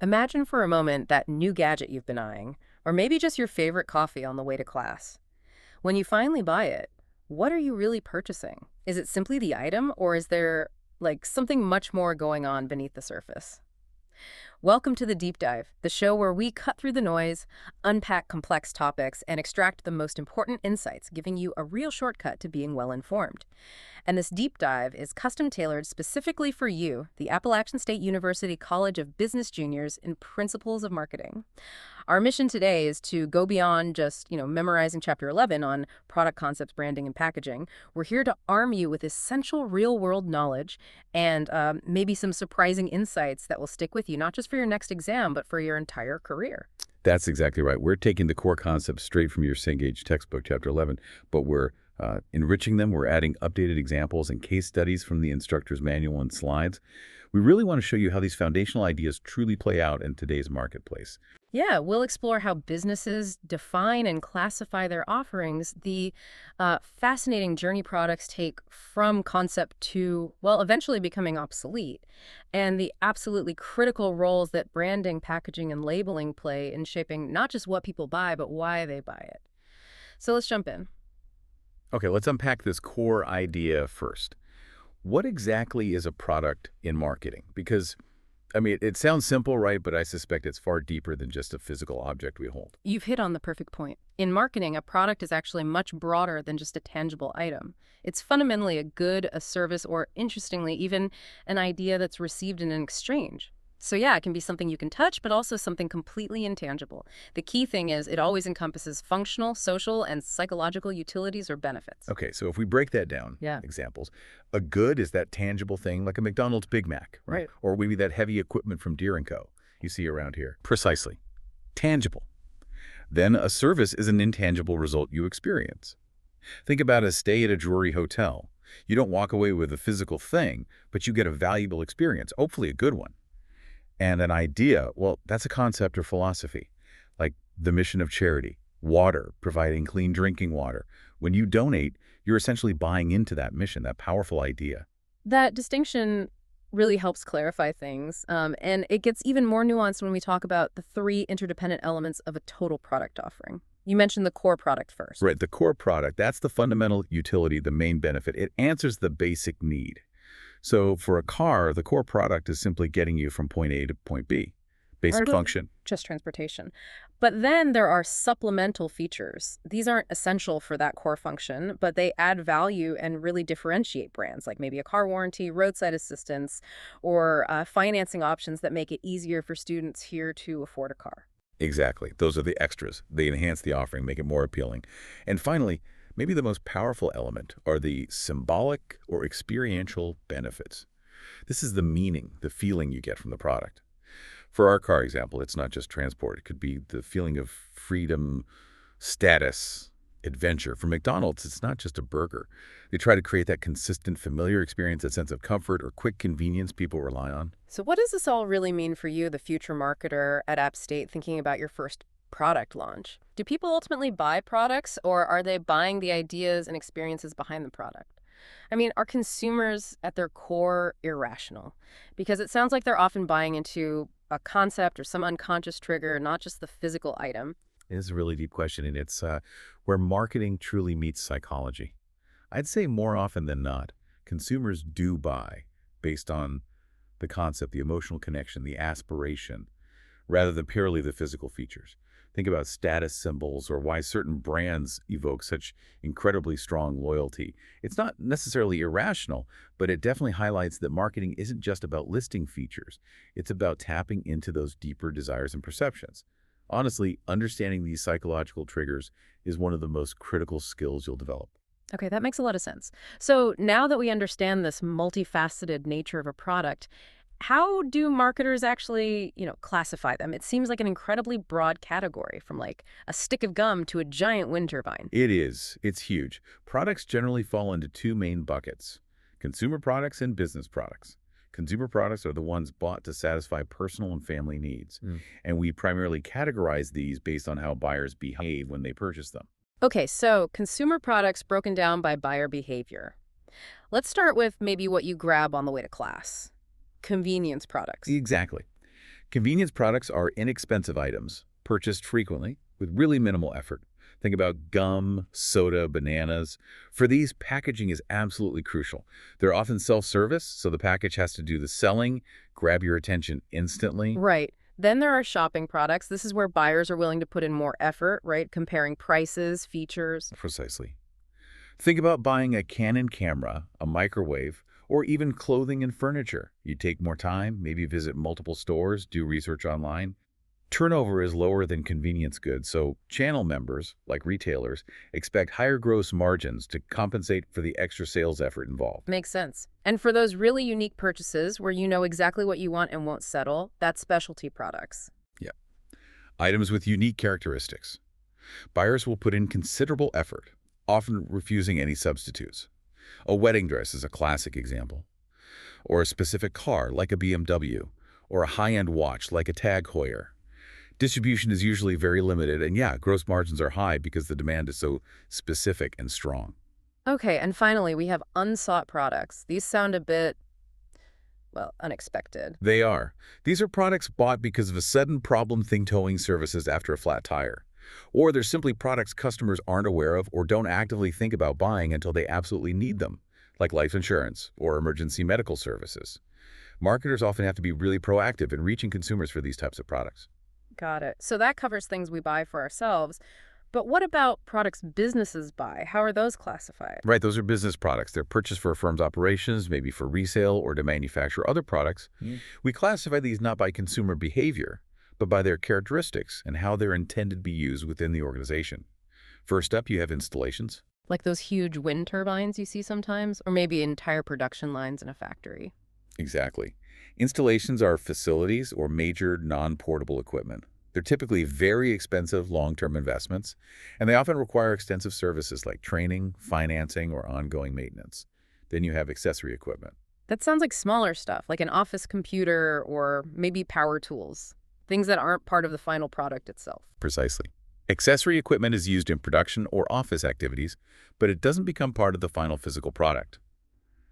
Imagine for a moment that new gadget you've been eyeing, or maybe just your favorite coffee on the way to class. When you finally buy it, what are you really purchasing? Is it simply the item, or is there, something much more going on beneath the surface? Welcome to the Deep Dive, the show where we cut through the noise, unpack complex topics, and extract the most important insights, giving you a real shortcut to being well informed. And this deep dive is custom tailored specifically for you, the Appalachian State University College of Business Juniors in Principles of Marketing. Our mission today is to go beyond just, memorizing Chapter 11 on product concepts, branding, and packaging. We're here to arm you with essential real-world knowledge and maybe some surprising insights that will stick with you, not just for your next exam, but for your entire career. That's exactly right. We're taking the core concepts straight from your Cengage textbook, Chapter 11, but we're enriching them. We're adding updated examples and case studies from the instructor's manual and slides. We really want to show you how these foundational ideas truly play out in today's marketplace. Yeah, we'll explore how businesses define and classify their offerings, the fascinating journey products take from concept to, well, eventually becoming obsolete, and the absolutely critical roles that branding, packaging, and labeling play in shaping not just what people buy, but why they buy it. So let's jump in. Okay, let's unpack this core idea first. What exactly is a product in marketing? Because, it sounds simple, right? But I suspect it's far deeper than just a physical object we hold. You've hit on the perfect point. In marketing, a product is actually much broader than just a tangible item. It's fundamentally a good, a service, or interestingly, even an idea that's received in an exchange. So yeah, it can be something you can touch, but also something completely intangible. The key thing is it always encompasses functional, social, and psychological utilities or benefits. Okay, so if we break that down, Yeah. examples, a good is that tangible thing like a McDonald's Big Mac, right? Right. Or maybe that heavy equipment from Deere & Co. you see around here. Precisely. Tangible. Then a service is an intangible result you experience. Think about a stay at a Drury hotel. You don't walk away with a physical thing, but you get a valuable experience, hopefully a good one. And an idea, well, that's a concept or philosophy, like the mission of charity, water, providing clean drinking water. When you donate, you're essentially buying into that mission, that powerful idea. That distinction really helps clarify things, and it gets even more nuanced when we talk about the three interdependent elements of a total product offering. You mentioned the core product first. Right, the core product, that's the fundamental utility, the main benefit. It answers the basic need. So for a car, the core product is simply getting you from point A to point B. Basic Or function. just transportation. But then there are supplemental features. These aren't essential for that core function, but they add value and really differentiate brands, like maybe a car warranty, roadside assistance, or financing options that make it easier for students here to afford a car. Exactly. Those are the extras. They enhance the offering, make it more appealing. And finally, maybe the most powerful element are the symbolic or experiential benefits. This is the meaning, the feeling you get from the product. For our car example, it's not just transport. It could be the feeling of freedom, status, adventure. For McDonald's, it's not just a burger. They try to create that consistent, familiar experience, that sense of comfort or quick convenience people rely on. So what does this all really mean for you, the future marketer at App State, thinking about your first product launch? Do people ultimately buy products, or are they buying the ideas and experiences behind the product? Are consumers at their core irrational? Because it sounds like they're often buying into a concept or some unconscious trigger, not just the physical item. It is a really deep question, and it's where marketing truly meets psychology. I'd say more often than not, consumers do buy based on the concept, the emotional connection, the aspiration, rather than purely the physical features. Think about status symbols or why certain brands evoke such incredibly strong loyalty. It's not necessarily irrational, but it definitely highlights that marketing isn't just about listing features. It's about tapping into those deeper desires and perceptions. Honestly, understanding these psychological triggers is one of the most critical skills you'll develop. Okay, that makes a lot of sense. So now that we understand this multifaceted nature of a product, how do marketers actually, classify them? It seems like an incredibly broad category, from like a stick of gum to a giant wind turbine. It is. It's huge. Products generally fall into two main buckets: consumer products and business products. Consumer products are the ones bought to satisfy personal and family needs, and we primarily categorize these based on how buyers behave when they purchase them. Okay, so consumer products broken down by buyer behavior. Let's start with maybe what you grab on the way to class. Convenience products. Exactly. Convenience products are inexpensive items, purchased frequently, with really minimal effort. Think about gum, soda, bananas. For these, packaging is absolutely crucial. They're often self-service, so the package has to do the selling, grab your attention instantly. Right. Then there are shopping products. This is where buyers are willing to put in more effort, right? Comparing prices, features. Precisely. Think about buying a Canon camera, a microwave, or even clothing and furniture. You take more time, maybe visit multiple stores, do research online. Turnover is lower than convenience goods, so channel members, like retailers, expect higher gross margins to compensate for the extra sales effort involved. Makes sense. And for those really unique purchases where you know exactly what you want and won't settle, that's specialty products. Yeah. Items with unique characteristics. Buyers will put in considerable effort, often refusing any substitutes. A wedding dress is a classic example. Or a specific car, like a BMW, or a high-end watch, like a Tag Heuer. Distribution is usually very limited, and yeah, gross margins are high because the demand is so specific and strong. Okay, and finally, we have unsought products. These sound a bit, well, unexpected. They are. These are products bought because of a sudden problem thing towing services after a flat tire. Or they're simply products customers aren't aware of or don't actively think about buying until they absolutely need them, like life insurance or emergency medical services. Marketers often have to be really proactive in reaching consumers for these types of products. Got it. So that covers things we buy for ourselves. But what about products businesses buy? How are those classified? Right, those are business products. They're purchased for a firm's operations, maybe for resale or to manufacture other products. We classify these not by consumer behavior, but by their characteristics and how they're intended to be used within the organization. First up, you have installations. Like those huge wind turbines you see sometimes, or maybe entire production lines in a factory. Exactly. Installations are facilities or major non-portable equipment. They're typically very expensive long-term investments, and they often require extensive services like training, financing, or ongoing maintenance. Then you have accessory equipment. That sounds like smaller stuff, like an office computer or maybe power tools, things that aren't part of the final product itself. Precisely. Accessory equipment is used in production or office activities, but it doesn't become part of the final physical product.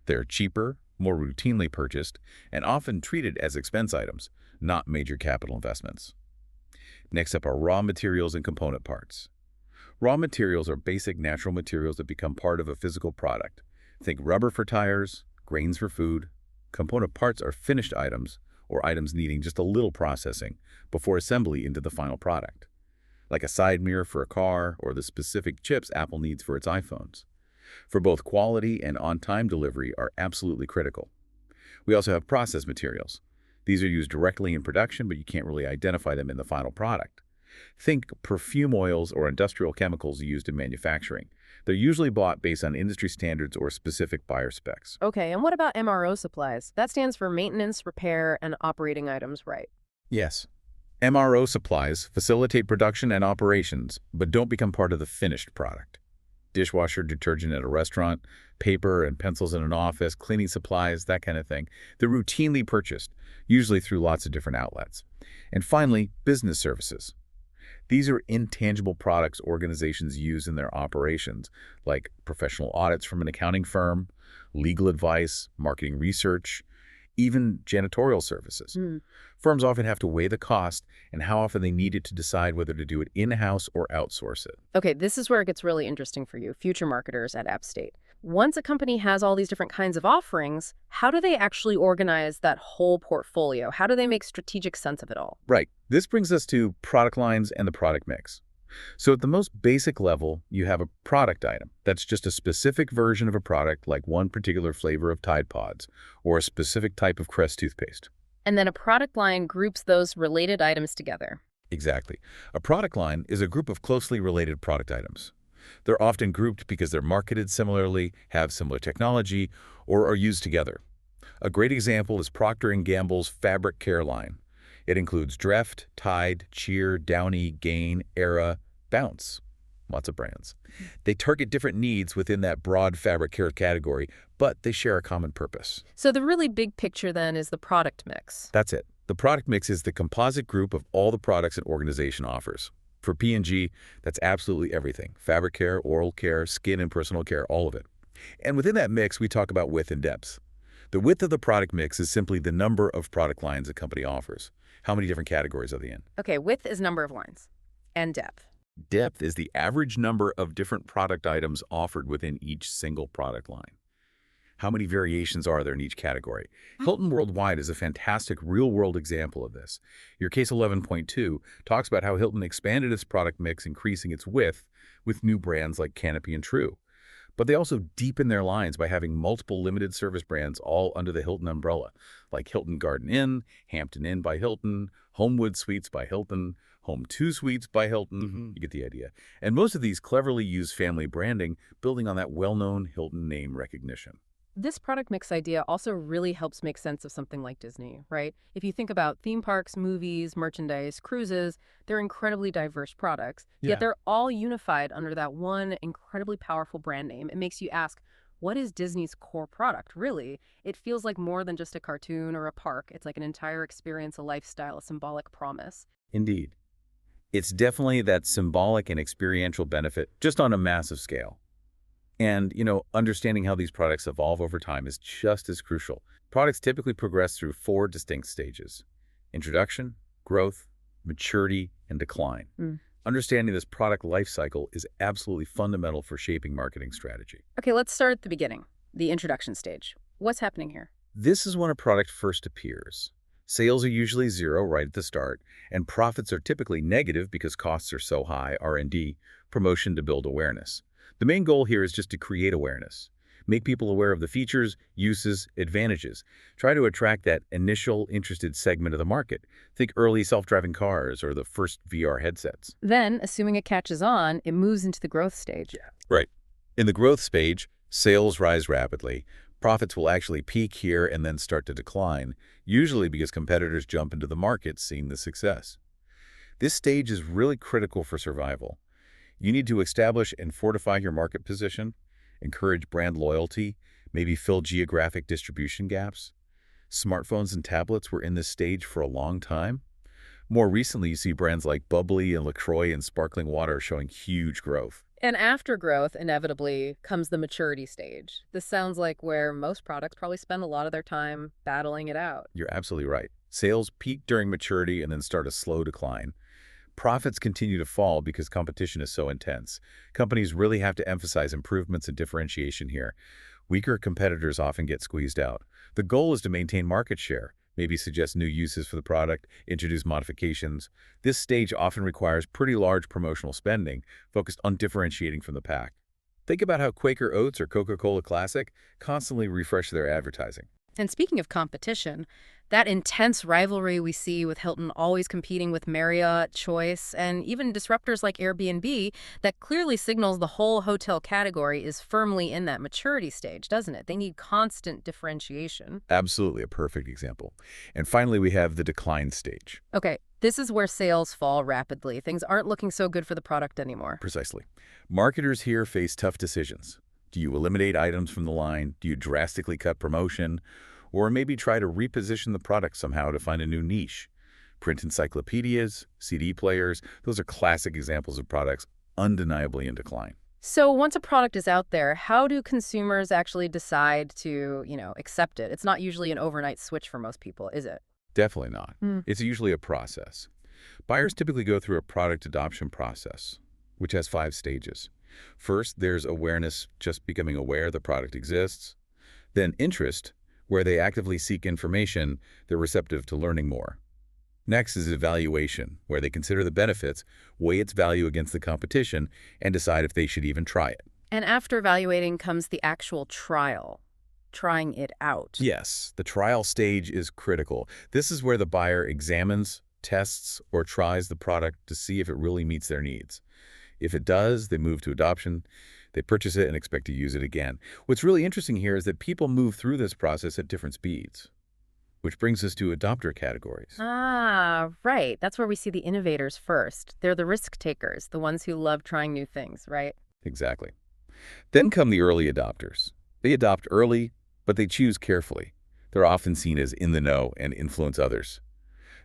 They're cheaper, more routinely purchased, and often treated as expense items, not major capital investments. Next up are raw materials and component parts. Raw materials are basic natural materials that become part of a physical product. Think rubber for tires, grains for food. Component parts are finished items, or items needing just a little processing before assembly into the final product, like a side mirror for a car or the specific chips Apple needs for its iPhones. For both quality and on-time delivery are absolutely critical. We also have process materials. These are used directly in production, but you can't really identify them in the final product. Think perfume oils or industrial chemicals used in manufacturing. They're usually bought based on industry standards or specific buyer specs. Okay, and what about MRO supplies? That stands for maintenance, repair, and operating items, right? Yes. MRO supplies facilitate production and operations, but don't become part of the finished product. Dishwasher detergent at a restaurant, paper and pencils in an office, cleaning supplies, that kind of thing. They're routinely purchased, usually through lots of different outlets. And finally, business services. These are intangible products organizations use in their operations, like professional audits from an accounting firm, legal advice, marketing research, even janitorial services. Firms often have to weigh the cost and how often they need it to decide whether to do it in-house or outsource it. Okay, this is where it gets really interesting for you, future marketers at App State. Once a company has all these different kinds of offerings, how do they actually organize that whole portfolio? How do they make strategic sense of it all? Right. This brings us to product lines and the product mix. So at the most basic level, you have a product item. That's just a specific version of a product, like one particular flavor of Tide Pods or a specific type of Crest toothpaste. And then a product line groups those related items together. Exactly. A product line is a group of closely related product items. They're often grouped because they're marketed similarly, have similar technology, or are used together. A great example is Procter & Gamble's Fabric Care line. It includes Dreft, Tide, Cheer, Downy, Gain, Era, Bounce. Lots of brands. They target different needs within that broad fabric care category, but they share a common purpose. So the really big picture then is the product mix. That's it. The product mix is the composite group of all the products an organization offers. For P&G, that's absolutely everything. Fabric care, oral care, skin and personal care, all of it. And within that mix, we talk about width and depth. The width of the product mix is simply the number of product lines a company offers. How many different categories are they in? Okay, width is number of lines. And depth. Depth is the average number of different product items offered within each single product line. How many variations are there in each category? Hilton Worldwide is a fantastic real-world example of this. Your case 11.2 talks about how Hilton expanded its product mix, increasing its width with new brands like Canopy and True. But they also deepen their lines by having multiple limited service brands all under the Hilton umbrella, like Hilton Garden Inn, Hampton Inn by Hilton, Homewood Suites by Hilton, Home 2 Suites by Hilton. You get the idea. And most of these cleverly use family branding, building on that well-known Hilton name recognition. This product mix idea also really helps make sense of something like Disney, right? If you think about theme parks, movies, merchandise, cruises, they're incredibly diverse products, yet they're all unified under that one incredibly powerful brand name. It makes you ask, what is Disney's core product, really? It feels like more than just a cartoon or a park. It's like an entire experience, a lifestyle, a symbolic promise. Indeed. It's definitely that symbolic and experiential benefit, just on a massive scale. And, understanding how these products evolve over time is just as crucial. Products typically progress through 4 distinct stages: introduction, growth, maturity, and decline. Understanding this product life cycle is absolutely fundamental for shaping marketing strategy. Okay, let's start at the beginning, the introduction stage. What's happening here? This is when a product first appears. Sales are usually zero right at the start, and profits are typically negative because costs are so high, R&D, promotion to build awareness. The main goal here is just to create awareness. Make people aware of the features, uses, advantages. Try to attract that initial interested segment of the market. Think early self-driving cars or the first VR headsets. Then, assuming it catches on, it moves into the growth stage. Right. In the growth stage, sales rise rapidly. Profits will actually peak here and then start to decline, usually because competitors jump into the market seeing the success. This stage is really critical for survival. You need to establish and fortify your market position, encourage brand loyalty, maybe fill geographic distribution gaps. Smartphones and tablets were in this stage for a long time. More recently, you see brands like Bubbly and LaCroix and sparkling water showing huge growth. And after growth, inevitably, comes the maturity stage. This sounds like where most products probably spend a lot of their time battling it out. You're absolutely right. Sales peak during maturity and then start a slow decline. Profits continue to fall because competition is so intense. Companies really have to emphasize improvements and differentiation here. Weaker competitors often get squeezed out. The goal is to maintain market share, maybe suggest new uses for the product, introduce modifications. This stage often requires pretty large promotional spending, focused on differentiating from the pack. Think about how Quaker Oats or Coca-Cola Classic constantly refresh their advertising. And speaking of competition, that intense rivalry we see with Hilton always competing with Marriott, Choice, and even disruptors like Airbnb, that clearly signals the whole hotel category is firmly in that maturity stage, doesn't it? They need constant differentiation. Absolutely a perfect example. And finally, we have the decline stage. Okay, this is where sales fall rapidly. Things aren't looking so good for the product anymore. Precisely. Marketers here face tough decisions. Do you eliminate items from the line? Do you drastically cut promotion? Or maybe try to reposition the product somehow to find a new niche? Print encyclopedias, CD players, those are classic examples of products undeniably in decline. So once a product is out there, how do consumers actually decide to, accept it? It's not usually an overnight switch for most people, is it? Definitely not. It's usually a process. Buyers typically go through a product adoption process, which has 5 stages. First, there's awareness, just becoming aware the product exists. Then interest, where they actively seek information, they're receptive to learning more. Next is evaluation, where they consider the benefits, weigh its value against the competition, and decide if they should even try it. And after evaluating comes the actual trial, trying it out. Yes, the trial stage is critical. This is where the buyer examines, tests, or tries the product to see if it really meets their needs. If it does, they move to adoption. They purchase it and expect to use it again. What's really interesting here is that people move through this process at different speeds, which brings us to adopter categories. Ah, right. That's where we see the innovators first. They're the risk takers, the ones who love trying new things, right? Exactly. Then come the early adopters. They adopt early, but they choose carefully. They're often seen as in the know and influence others.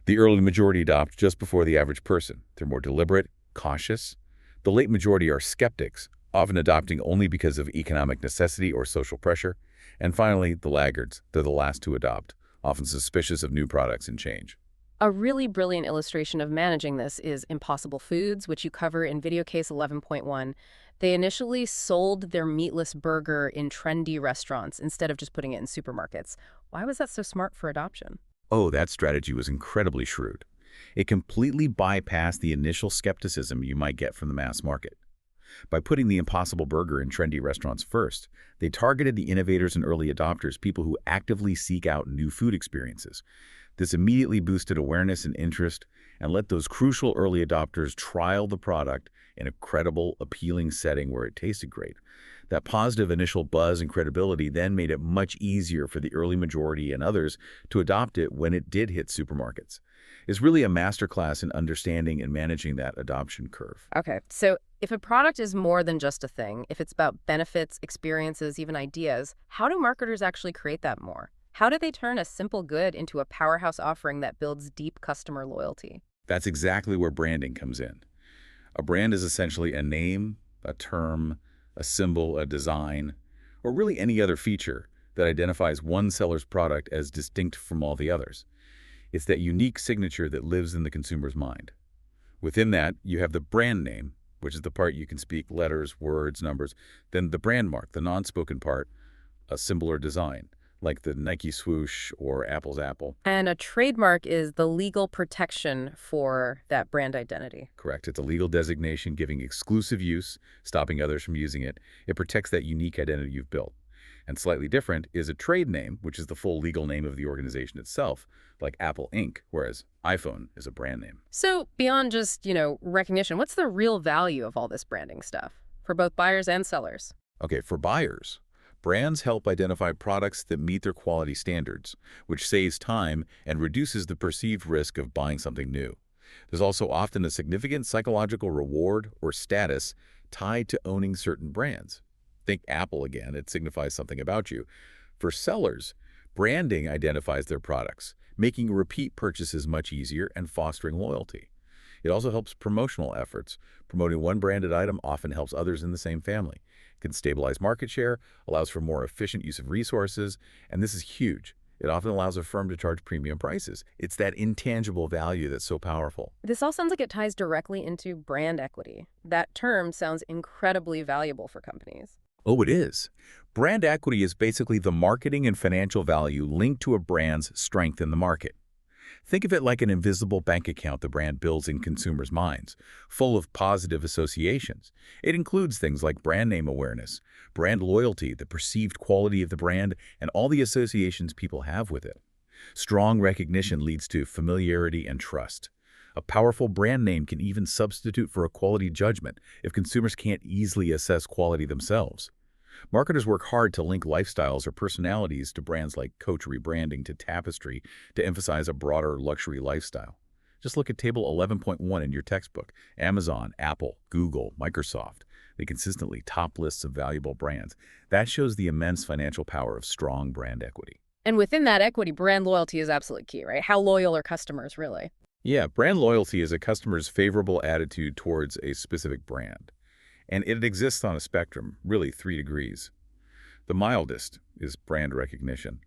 The early majority adopt just before the average person. They're more deliberate, cautious. The late majority are skeptics, often adopting only because of economic necessity or social pressure. And finally, the laggards. They're the last to adopt, often suspicious of new products and change. A really brilliant illustration of managing this is Impossible Foods, which you cover in video case 11.1. They initially sold their meatless burger in trendy restaurants instead of just putting it in supermarkets. Why was that so smart for adoption? Oh, that strategy was incredibly shrewd. It completely bypassed the initial skepticism you might get from the mass market. By putting the Impossible Burger in trendy restaurants first, they targeted the innovators and early adopters, people who actively seek out new food experiences. This immediately boosted awareness and interest and let those crucial early adopters trial the product in a credible, appealing setting where it tasted great. That positive initial buzz and credibility then made it much easier for the early majority and others to adopt it when it did hit supermarkets. It's really a masterclass in understanding and managing that adoption curve. Okay, so if a product is more than just a thing, if it's about benefits, experiences, even ideas, how do marketers actually create that more? How do they turn a simple good into a powerhouse offering that builds deep customer loyalty? That's exactly where branding comes in. A brand is essentially a name, a term, a symbol, a design, or really any other feature that identifies one seller's product as distinct from all the others. It's that unique signature that lives in the consumer's mind. Within that, you have the brand name, which is the part you can speak letters, words, numbers. Then the brand mark, the non-spoken part, a symbol or design, like the Nike swoosh or Apple's apple. And a trademark is the legal protection for that brand identity. Correct. It's a legal designation giving exclusive use, stopping others from using it. It protects that unique identity you've built. And slightly different is a trade name, which is the full legal name of the organization itself, like Apple Inc., whereas iPhone is a brand name. So beyond just, recognition, what's the real value of all this branding stuff for both buyers and sellers? Okay, for buyers, brands help identify products that meet their quality standards, which saves time and reduces the perceived risk of buying something new. There's also often a significant psychological reward or status tied to owning certain brands. Think Apple again, it signifies something about you. For sellers, branding identifies their products, making repeat purchases much easier and fostering loyalty. It also helps promotional efforts. Promoting one branded item often helps others in the same family. It can stabilize market share, allows for more efficient use of resources, and this is huge. It often allows a firm to charge premium prices. It's that intangible value that's so powerful. This all sounds like it ties directly into brand equity. That term sounds incredibly valuable for companies. Oh, it is. Brand equity is basically the marketing and financial value linked to a brand's strength in the market. Think of it like an invisible bank account the brand builds in consumers' minds, full of positive associations. It includes things like brand name awareness, brand loyalty, the perceived quality of the brand, and all the associations people have with it. Strong recognition leads to familiarity and trust. A powerful brand name can even substitute for a quality judgment if consumers can't easily assess quality themselves. Marketers work hard to link lifestyles or personalities to brands like Coach rebranding to Tapestry to emphasize a broader luxury lifestyle. Just look at Table 11.1 in your textbook. Amazon, Apple, Google, Microsoft. They consistently top lists of valuable brands. That shows the immense financial power of strong brand equity. And within that equity, brand loyalty is absolutely key, right? How loyal are customers, really? Yeah, brand loyalty is a customer's favorable attitude towards a specific brand. And it exists on a spectrum, really 3 degrees. The mildest is brand recognition.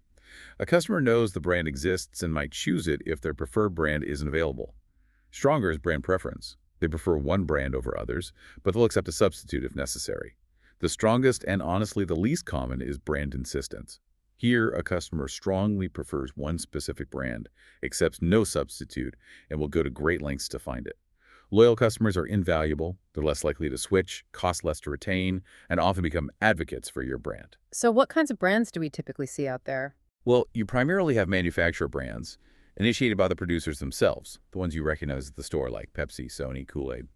A customer knows the brand exists and might choose it if their preferred brand isn't available. Stronger is brand preference. They prefer one brand over others, but they'll accept a substitute if necessary. The strongest and honestly the least common is brand insistence. Here, a customer strongly prefers one specific brand, accepts no substitute, and will go to great lengths to find it. Loyal customers are invaluable, they're less likely to switch, cost less to retain, and often become advocates for your brand. So what kinds of brands do we typically see out there? Well, you primarily have manufacturer brands, initiated by the producers themselves, the ones you recognize at the store like Pepsi, Sony, Kool-Aid.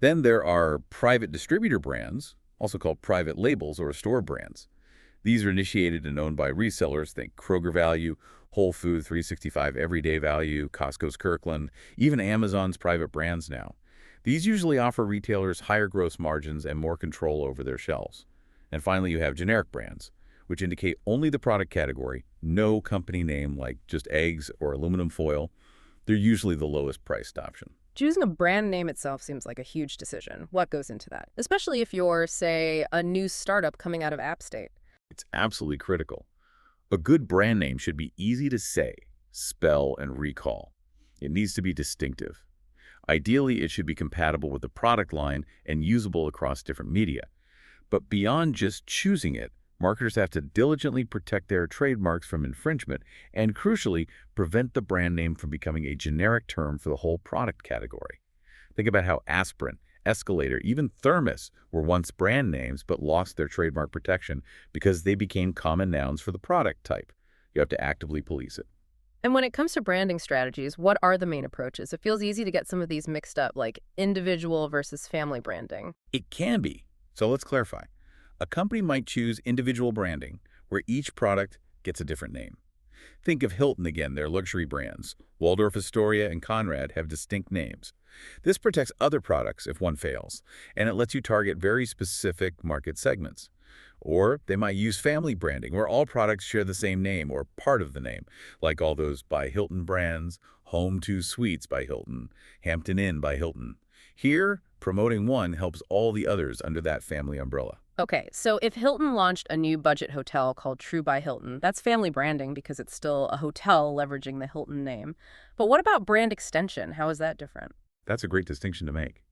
Then there are private distributor brands, also called private labels or store brands. These are initiated and owned by resellers, think Kroger Value, Whole Foods 365 Everyday Value, Costco's Kirkland, even Amazon's private brands now. These usually offer retailers higher gross margins and more control over their shelves. And finally, you have generic brands, which indicate only the product category, no company name like just eggs or aluminum foil. They're usually the lowest priced option. Choosing a brand name itself seems like a huge decision. What goes into that? Especially if you're, say, a new startup coming out of App State. It's absolutely critical. A good brand name should be easy to say, spell, and recall. It needs to be distinctive. Ideally, it should be compatible with the product line and usable across different media. But beyond just choosing it, marketers have to diligently protect their trademarks from infringement and, crucially, prevent the brand name from becoming a generic term for the whole product category. Think about how aspirin, escalator, even thermos were once brand names but lost their trademark protection because they became common nouns for the product type. You have to actively police it. And when it comes to branding strategies, what are the main approaches? It feels easy to get some of these mixed up, like individual versus family branding. It can be. So let's clarify. A company might choose individual branding, where each product gets a different name. Think of Hilton again, their luxury brands. Waldorf Astoria and Conrad have distinct names. This protects other products if one fails, and it lets you target very specific market segments. Or they might use family branding, where all products share the same name or part of the name, like all those by Hilton brands, Home 2 Suites by Hilton, Hampton Inn by Hilton. Here, promoting one helps all the others under that family umbrella. Okay, so if Hilton launched a new budget hotel called True by Hilton, that's family branding because it's still a hotel leveraging the Hilton name. But what about brand extension? How is that different? That's a great distinction to make.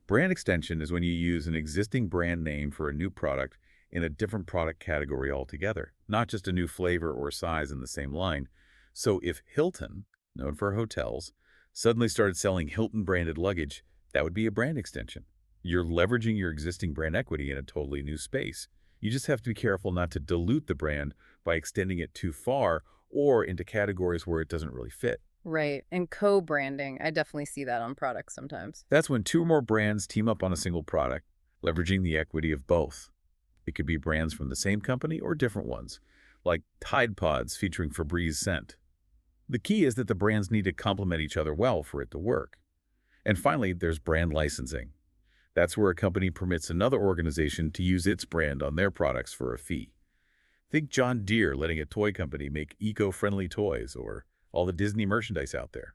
Brand extension is when you use an existing brand name for a new product in a different product category altogether, not just a new flavor or size in the same line. So if Hilton, known for hotels, suddenly started selling Hilton-branded luggage, that would be a brand extension. You're leveraging your existing brand equity in a totally new space. You just have to be careful not to dilute the brand by extending it too far or into categories where it doesn't really fit. Right. And co-branding, I definitely see that on products sometimes. That's when two or more brands team up on a single product, leveraging the equity of both. It could be brands from the same company or different ones, like Tide Pods featuring Febreze scent. The key is that the brands need to complement each other well for it to work. And finally, there's brand licensing. That's where a company permits another organization to use its brand on their products for a fee. Think John Deere letting a toy company make eco-friendly toys, or all the Disney merchandise out there.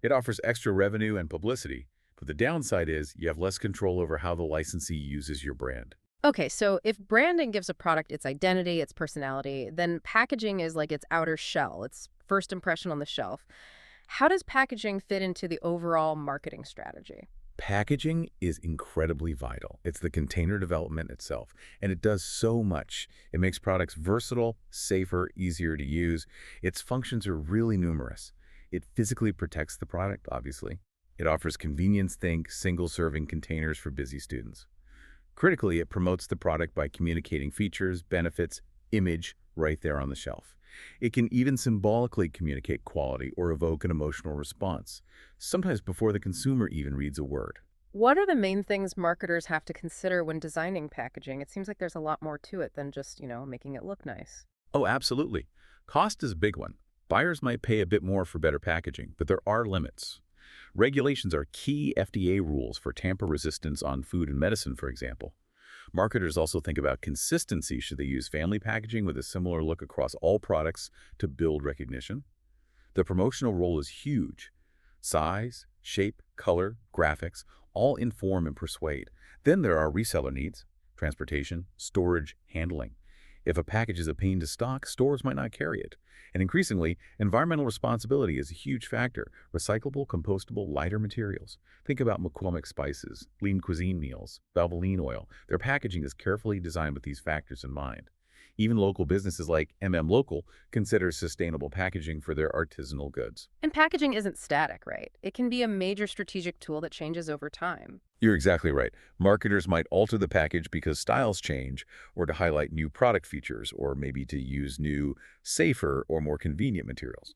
It offers extra revenue and publicity, but the downside is you have less control over how the licensee uses your brand. Okay, so if branding gives a product its identity, its personality, then packaging is like its outer shell, its first impression on the shelf. How does packaging fit into the overall marketing strategy? Packaging is incredibly vital. It's the container development itself, and it does so much. It makes products versatile, safer, easier to use. Its functions are really numerous. It physically protects the product, obviously. It offers convenience, think single-serving containers for busy students. Critically, it promotes the product by communicating features, benefits, image right there on the shelf. It can even symbolically communicate quality or evoke an emotional response, sometimes before the consumer even reads a word. What are the main things marketers have to consider when designing packaging? It seems like there's a lot more to it than just, making it look nice. Oh, absolutely. Cost is a big one. Buyers might pay a bit more for better packaging, but there are limits. Regulations are key FDA rules for tamper resistance on food and medicine, for example. Marketers also think about consistency. Should they use family packaging with a similar look across all products to build recognition? The promotional role is huge. Size, shape, color, graphics, all inform and persuade. Then there are reseller needs, transportation, storage, handling. If a package is a pain to stock, stores might not carry it. And increasingly, environmental responsibility is a huge factor. Recyclable, compostable, lighter materials. Think about McCormick spices, lean cuisine meals, Valvoline oil. Their packaging is carefully designed with these factors in mind. Even local businesses like Local consider sustainable packaging for their artisanal goods. And packaging isn't static, right? It can be a major strategic tool that changes over time. You're exactly right. Marketers might alter the package because styles change, or to highlight new product features, or maybe to use new, safer, or more convenient materials.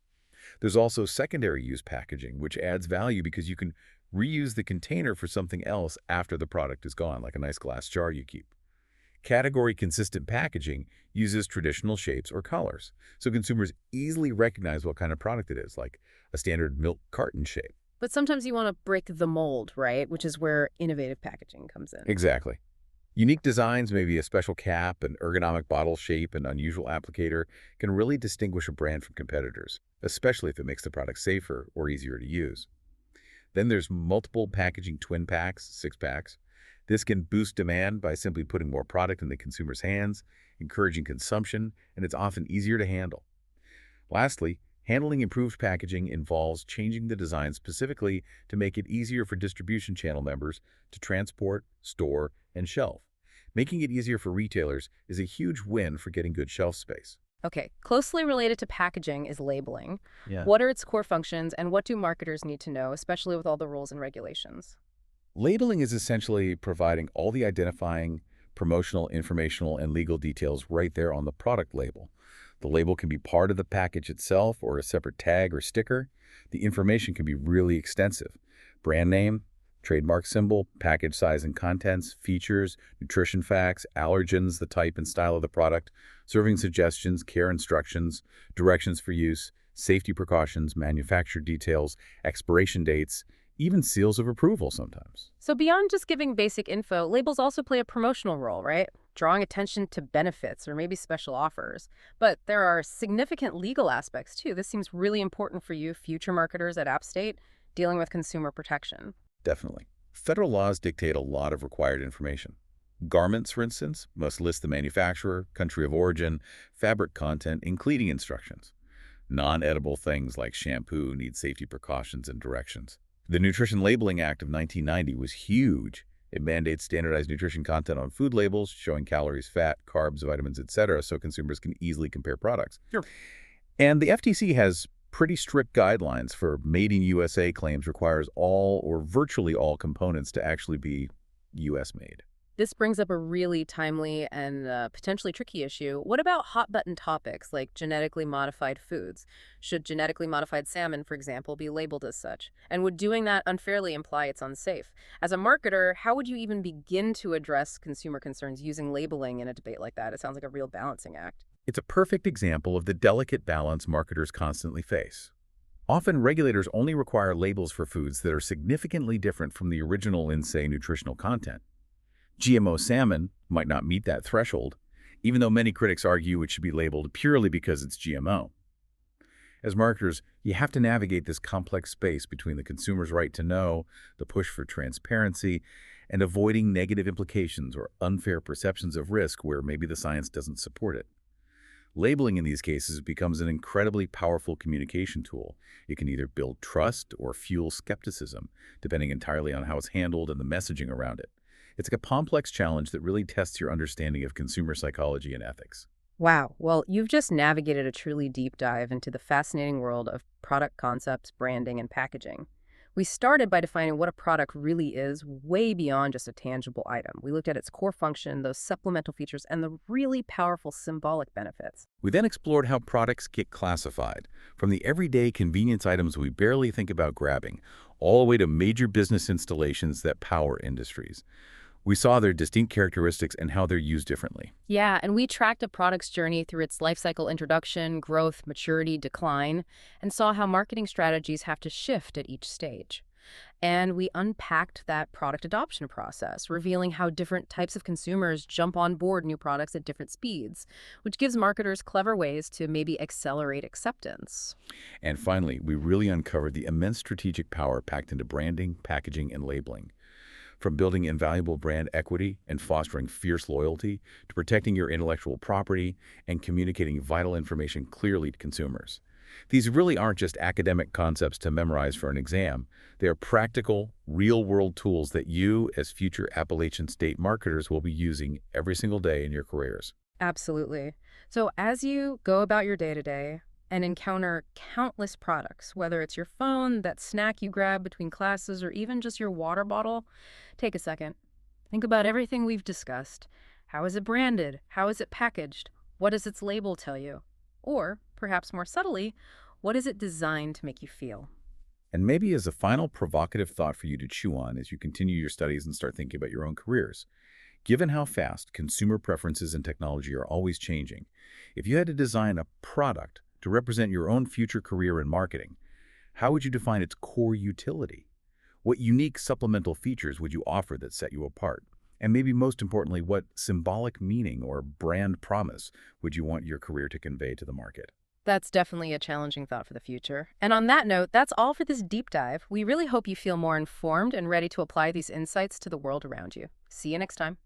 There's also secondary use packaging, which adds value because you can reuse the container for something else after the product is gone, like a nice glass jar you keep. Category-consistent packaging uses traditional shapes or colors, so consumers easily recognize what kind of product it is, like a standard milk carton shape. But sometimes you want to break the mold, right? Which is where innovative packaging comes in. Exactly. Unique designs, maybe a special cap, an ergonomic bottle shape, an unusual applicator, can really distinguish a brand from competitors, especially if it makes the product safer or easier to use. Then there's multiple packaging twin packs, six packs. This can boost demand by simply putting more product in the consumer's hands, encouraging consumption, and it's often easier to handle. Lastly, Handling improved packaging involves changing the design specifically to make it easier for distribution channel members to transport, store, and shelf. Making it easier for retailers is a huge win for getting good shelf space. Okay, closely related to packaging is labeling. Yeah. What are its core functions and what do marketers need to know, especially with all the rules and regulations? Labeling is essentially providing all the identifying, promotional, informational, and legal details right there on the product label. The label can be part of the package itself or a separate tag or sticker. The information can be really extensive. Brand name, trademark symbol, package size and contents, features, nutrition facts, allergens, the type and style of the product, serving suggestions, care instructions, directions for use, safety precautions, manufacturer details, expiration dates, even seals of approval sometimes. So beyond just giving basic info, labels also play a promotional role, right? Drawing attention to benefits or maybe special offers. But there are significant legal aspects too. This seems really important for you, future marketers at App State, dealing with consumer protection. Definitely. Federal laws dictate a lot of required information. Garments, for instance, must list the manufacturer, country of origin, fabric content, including instructions. Non-edible things like shampoo need safety precautions and directions. The Nutrition Labeling Act of 1990 was huge. It mandates standardized nutrition content on food labels, showing calories, fat, carbs, vitamins, etc., so consumers can easily compare products. Sure. And the FTC has pretty strict guidelines for made in USA claims requires all or virtually all components to actually be US made. This brings up a really timely and potentially tricky issue. What about hot button topics like genetically modified foods? Should genetically modified salmon, for example, be labeled as such? And would doing that unfairly imply it's unsafe? As a marketer, how would you even begin to address consumer concerns using labeling in a debate like that? It sounds like a real balancing act. It's a perfect example of the delicate balance marketers constantly face. Often, regulators only require labels for foods that are significantly different from the original in, say, nutritional content. GMO salmon might not meet that threshold, even though many critics argue it should be labeled purely because it's GMO. As marketers, you have to navigate this complex space between the consumer's right to know, the push for transparency, and avoiding negative implications or unfair perceptions of risk where maybe the science doesn't support it. Labeling in these cases becomes an incredibly powerful communication tool. It can either build trust or fuel skepticism, depending entirely on how it's handled and the messaging around it. It's a complex challenge that really tests your understanding of consumer psychology and ethics. Wow. Well, you've just navigated a truly deep dive into the fascinating world of product concepts, branding, and packaging. We started by defining what a product really is, way beyond just a tangible item. We looked at its core function, those supplemental features, and the really powerful symbolic benefits. We then explored how products get classified, from the everyday convenience items we barely think about grabbing, all the way to major business installations that power industries. We saw their distinct characteristics and how they're used differently. Yeah, and we tracked a product's journey through its life cycle introduction, growth, maturity, decline, and saw how marketing strategies have to shift at each stage. And we unpacked that product adoption process, revealing how different types of consumers jump on board new products at different speeds, which gives marketers clever ways to maybe accelerate acceptance. And finally, we really uncovered the immense strategic power packed into branding, packaging, and labeling. From building invaluable brand equity and fostering fierce loyalty to protecting your intellectual property and communicating vital information clearly to consumers. These really aren't just academic concepts to memorize for an exam. They are practical, real-world tools that you, as future Appalachian State marketers, will be using every single day in your careers. Absolutely. So as you go about your day-to-day and encounter countless products, whether it's your phone, that snack you grab between classes, or even just your water bottle, take a second. Think about everything we've discussed. How is it branded? How is it packaged? What does its label tell you? Or, perhaps more subtly, what is it designed to make you feel? And maybe as a final provocative thought for you to chew on as you continue your studies and start thinking about your own careers. Given how fast consumer preferences and technology are always changing, if you had to design a product to represent your own future career in marketing, how would you define its core utility? What unique supplemental features would you offer that set you apart? And maybe most importantly, what symbolic meaning or brand promise would you want your career to convey to the market? That's definitely a challenging thought for the future. And on that note, that's all for this deep dive. We really hope you feel more informed and ready to apply these insights to the world around you. See you next time.